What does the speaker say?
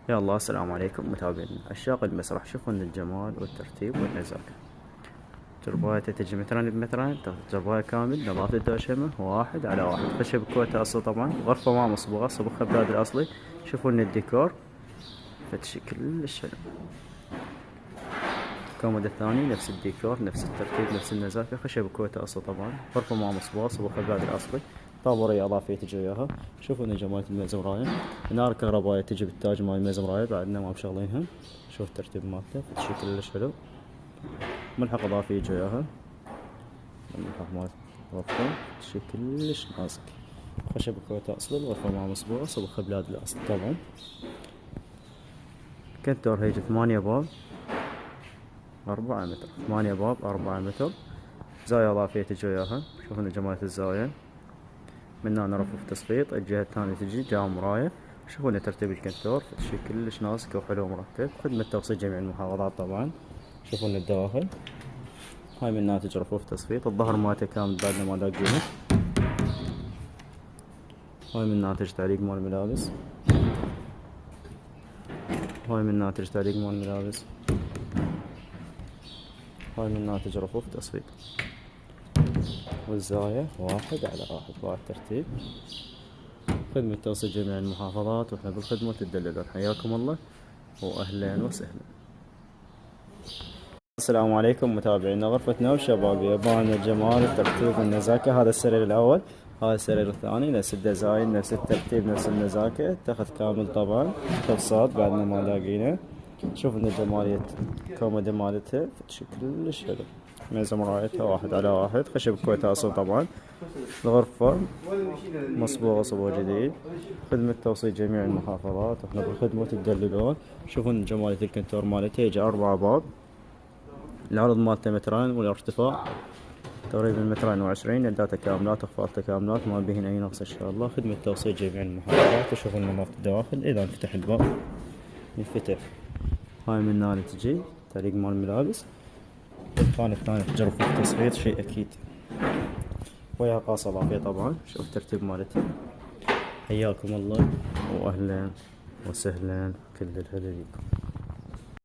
يلا السلام عليكم متابعينا عشاق المسرح. شوفوا ان الجمال والترتيب والنزاكة. جرباية تجي مترين بمترين، تاخذ جرباية كامل نظافة الدوشمة واحد على واحد. خشب كويتا اصلي طبعا، غرفة ما مصبوغة، صبغها بلاد الاصلي. شوفوا ان الديكور فتشي كلش حلو. الكومود الثاني نفس الديكور، نفس الترتيب، نفس النزاكة. خشب كويتا اصلي طبعا، غرفة ما مصبوغة، صبغها بلاد الاصلي. طابورية اضافية تجي وياها. شوفوا ان جمالة الميزة مراية. نار كهربائية تجي بالتاج مال الميزة مراية، بعدنا ما مشغلينها. شوف الترتيب مالته فتشي كلش حلو. ملحق اضافي يجي وياها، الملحق مال غرفة فتشي كلش نازك. خشب كويتا اصلي، الغرفة ما مصبوغة، صبغها بلاد الاصل طبعا. كنتور هيجي 8 باب 4 متر، 8 باب 4 متر. زاوية اضافية تجي وياها. شوفون جمالة الزاوية. من هنا رفوف تصفيط، الجهة الثانية تجي جهة مراية. شوفون ترتيب الكنتور فتشي كلش نازك وحلو ومرتب. خدمة توصيل جميع المحافظات طبعا. شوفون الدواخل. هاي من ناتج رفوف تصفيط، الظهر مالته كامل بعدنا ما داقينه. هاي من ناتج تعليق مال الملابس. هاي من ناتج تعليق مال الملابس. هاي من ناتج رفوف تصفيط. والزاوية واحد على واحد بهاي الترتيب. خدمة توصيل جميع المحافظات، واحنا بالخدمة تدللون. حياكم الله واهلا وسهلا. السلام عليكم متابعينا. غرفة نوم شبابية، يبان الجمال الترتيب والنزاكة. هذا السرير الأول، هذا السرير الثاني، نفس الديزاين، نفس الترتيب، نفس النزاكة. تاخذ كامل طبعا، خلصات بعدنا ما لاقينا. شوف ان جمالية الكومودي مالتها فتشي كلش حلو. ميزة مرايتها واحد على واحد، خشب كويتا اصل طبعا. الغرفة مصبوغة صبغ جديد. خدمة توصيل جميع المحافظات، احنا بالخدمة تدللون. شوفون جمالية الكنتور مالتها، يجي 4 باب. العرض مالته مترين والارتفاع تقريبا 220. يداته كاملات، اخفاضته كاملات، ما بهن اي نقص ان شاء الله. خدمة توصيل جميع المحافظات. وشوفوا نظافة الدواخل اذا انفتح الباب ينفتح. هاي من هنا تجي تعليق مال الملابس. الخانة الثانية تجرب في التصفيط شيء اكيد، ويا قاصة اضافية طبعا. شوف الترتيب مالتها. حياكم الله واهلا وسهلا كل الهلا ليكم.